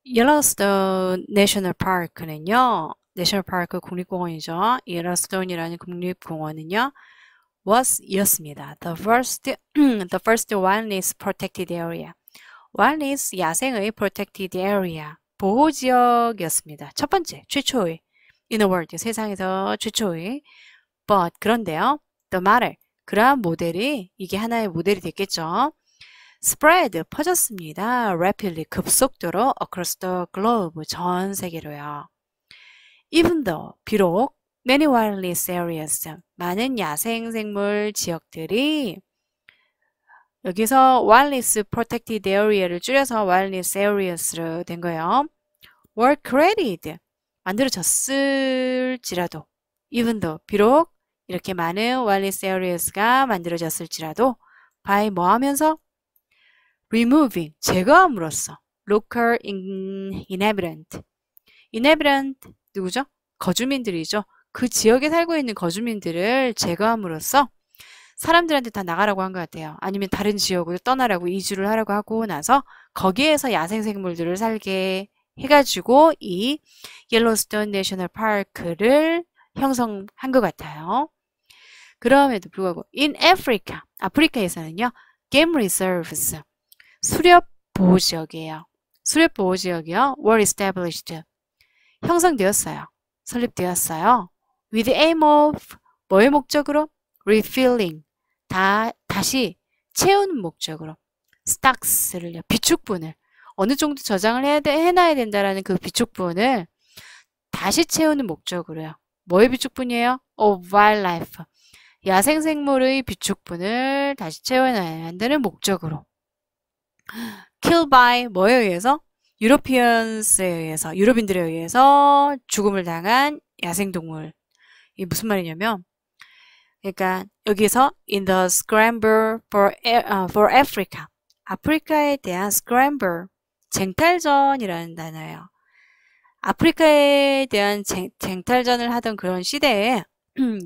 옐로스톤 내셔널 파크는요, 내셔널 파크 국립공원이죠. 옐로스톤이라는 국립공원은요, was이었습니다. The first wildlife protected area. wildlife 야생의 protected area 보호지역이었습니다. 첫 번째, 최초의 in the world 세상에서 최초의 but 그런데요, the model 그러한 모델이 이게 하나의 모델이 됐겠죠. spread 퍼졌습니다. rapidly 급속도로 across the globe 전 세계로요. even though 비록 many wildlife areas 많은 야생생물 지역들이 여기서 wildlife protected area를 줄여서 wildlife areas로 된 거예요. were created 만들어졌을지라도 even though 비록 이렇게 많은 wildlife areas가 만들어졌을지라도 by 뭐 하면서 removing 제거함으로써 local inhabitant 누구죠? 거주민들이죠. 그 지역에 살고 있는 거주민들을 제거함으로써 사람들한테 다 나가라고 한 것 같아요. 아니면 다른 지역으로 떠나라고 이주를 하라고 하고 나서 거기에서 야생생물들을 살게 해가지고 이 옐로스톤 내셔널 파크를 형성한 것 같아요. 그럼에도 불구하고 in Africa, 아프리카에서는요. game reserves, 수렵 보호지역이에요. 수렵 보호지역이요. were established, 형성되었어요. 설립되었어요. with the aim of 뭐의 목적으로? refilling, 다시 채우는 목적으로 stocks를요. 비축분을 어느 정도 저장을 해놔야 된다라는 그 비축분을 다시 채우는 목적으로요. 뭐의 비축분이에요? of wildlife, 야생생물의 비축분을 다시 채워놔야 한다는 목적으로 kill by 뭐에 의해서? 유로피언스에 의해서, 유럽인들에 의해서 죽음을 당한 야생동물. 이게 무슨 말이냐면 그러니까 여기서 in the scramble for Africa, 아프리카에 대한 scramble, 쟁탈전이라는 단어예요. 아프리카에 대한 쟁탈전을 하던 그런 시대에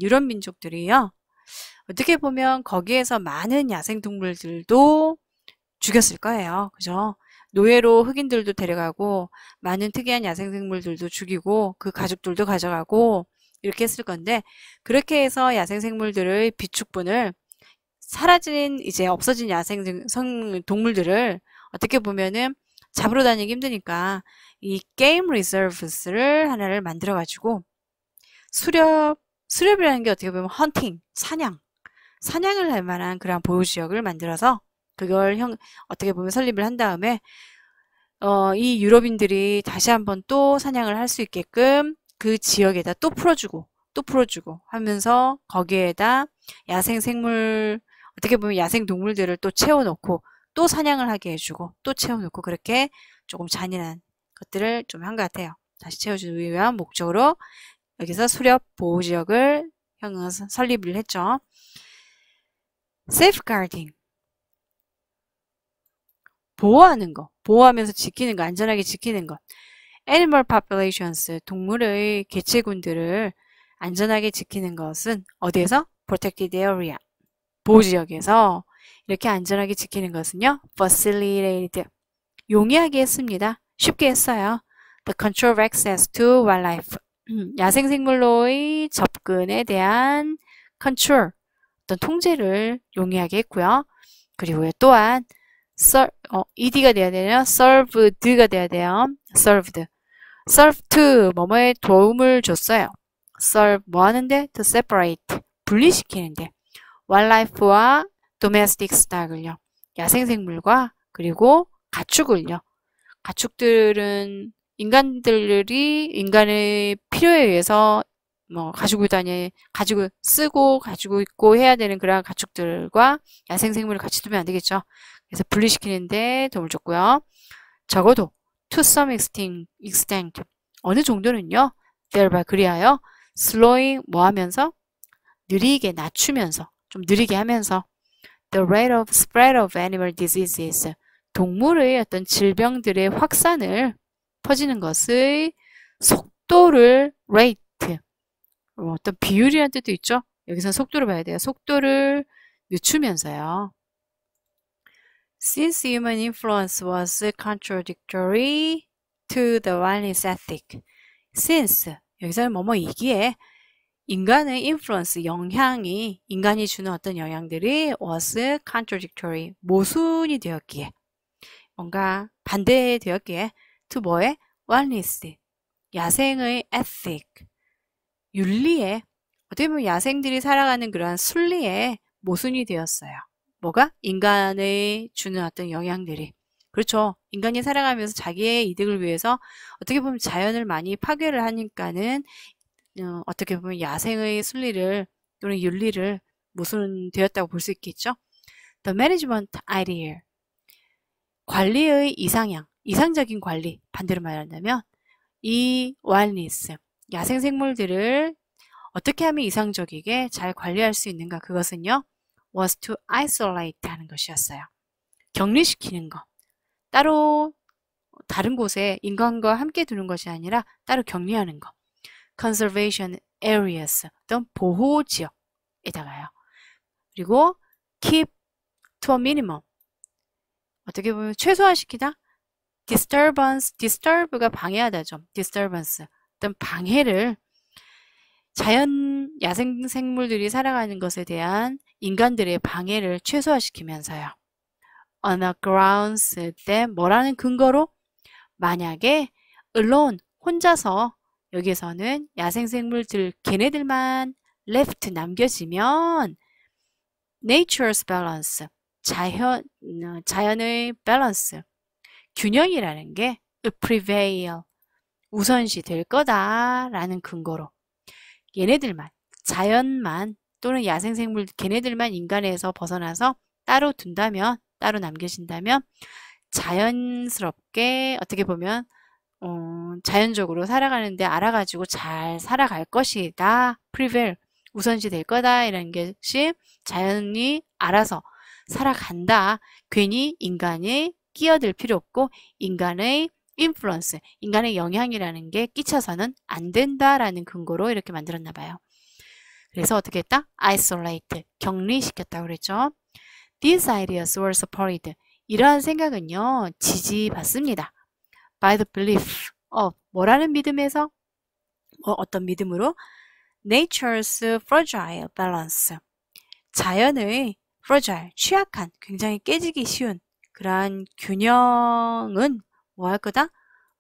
유럽 민족들이요. 어떻게 보면 거기에서 많은 야생동물들도 죽였을 거예요. 그죠? 노예로 흑인들도 데려가고 많은 특이한 야생생물들도 죽이고 그 가족들도 가져가고 이렇게 했을 건데 그렇게 해서 야생생물들의 비축분을 사라진 이제 없어진 야생동물들을 어떻게 보면은 잡으러 다니기 힘드니까 이 게임 리저브스를 하나를 만들어 가지고 수렵이라는 게 어떻게 보면 헌팅, 사냥을 할 만한 그런 보호지역을 만들어서 그걸 어떻게 보면 설립을 한 다음에 이 유럽인들이 다시 한번 또 사냥을 할 수 있게끔 그 지역에다 또 풀어주고 하면서 거기에다 야생생물 어떻게 보면 야생동물들을 또 채워놓고 또 사냥을 하게 해주고 또 채워놓고 그렇게 조금 잔인한 것들을 좀 한 것 같아요. 다시 채워주기 위한 목적으로 여기서 수렵 보호지역을 설립을 했죠. safeguarding 보호하는 거, 보호하면서 지키는 거, 안전하게 지키는 것. animal populations, 동물의 개체군들을 안전하게 지키는 것은 어디에서? protected area, 보호지역에서 이렇게 안전하게 지키는 것은요. facilitated, 용이하게 했습니다. 쉽게 했어요. the control of access to wildlife, 야생생물로의 접근에 대한 control, 어떤 통제를 용이하게 했고요. 그리고 또한 ed가 돼야 되나요? served가 돼야 돼요. served to 뭐뭐에 도움을 줬어요. serve 뭐 하는데? to separate 분리시키는데 wildlife와 domestic stock을요. 야생생물과 그리고 가축을요. 가축들은 인간의 필요에 의해서 뭐 가지고 쓰고 가지고 있고 해야 되는 그런 가축들과 야생생물을 같이 두면 안 되겠죠. 그래서 분리시키는데 도움을 줬고요. 적어도 to some extent 어느 정도는요. thereby 그리하여 slowing 뭐 하면서 느리게 낮추면서 좀 느리게 하면서 the rate of spread of animal diseases 동물의 어떤 질병들의 확산을 퍼지는 것의 속도를 rate 어떤 비율이라는 뜻도 있죠. 여기서 속도를 봐야 돼요. 속도를 늦추면서요. Since human influence was contradictory to the wilderness ethic. Since 여기서는 뭐뭐이기에 인간의 influence, 영향이 인간이 주는 어떤 영향들이 was contradictory, 모순이 되었기에 뭔가 반대되었기에 to 뭐에? wilderness, 야생의 ethic, 윤리에 어떻게 보면 야생들이 살아가는 그러한 순리에 모순이 되었어요. 뭐가? 인간의 주는 어떤 영향들이. 그렇죠. 인간이 살아가면서 자기의 이득을 위해서 어떻게 보면 자연을 많이 파괴를 하니까는 어떻게 보면 야생의 순리를 또는 윤리를 모순되었다고 볼 수 있겠죠. The management idea. 관리의 이상향, 이상적인 관리. 반대로 말한다면 이 wilderness, 야생 생물들을 어떻게 하면 이상적이게 잘 관리할 수 있는가? 그것은요. was to isolate 하는 것이었어요. 격리시키는 것. 따로 다른 곳에 인간과 함께 두는 것이 아니라 따로 격리하는 것. conservation areas, 어떤 보호지역에다가요. 그리고 keep to a minimum. 어떻게 보면 최소화시키다. disturb가 방해하다죠. disturbance, 어떤 방해를 야생 생물들이 살아가는 것에 대한 인간들의 방해를 최소화시키면서요. on the grounds that 뭐라는 근거로 만약에 alone 혼자서 여기에서는 야생생물들 걔네들만 left 남겨지면 nature's balance 자연의 balance 균형이라는 게 prevail 우선시 될 거다라는 근거로 얘네들만 자연만 또는 야생생물 걔네들만 인간에서 벗어나서 따로 둔다면 따로 남겨진다면 자연스럽게 어떻게 보면 자연적으로 살아가는데 알아가지고 잘 살아갈 것이다. prevail, 우선시 될 거다. 이런 것이 자연이 알아서 살아간다. 괜히 인간이 끼어들 필요 없고 인간의 influence, 인간의 영향이라는 게 끼쳐서는 안 된다라는 근거로 이렇게 만들었나 봐요. 그래서 어떻게 했다? isolate, 격리시켰다고 그랬죠. These ideas were supported. 이러한 생각은요, 지지받습니다. By the belief of 뭐라는 믿음에서? 어떤 믿음으로? Nature's fragile balance. 자연의 fragile, 취약한, 굉장히 깨지기 쉬운 그러한 균형은 뭐 할 거다?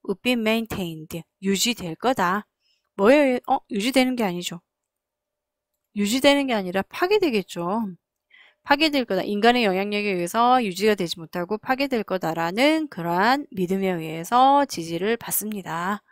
would be maintained. 유지될 거다. 뭐예요? 유지되는 게 아니죠. 유지되는 게 아니라 파괴되겠죠. 파괴될 거다. 인간의 영향력에 의해서 유지가 되지 못하고 파괴될 거다라는 그러한 믿음에 의해서 지지를 받습니다.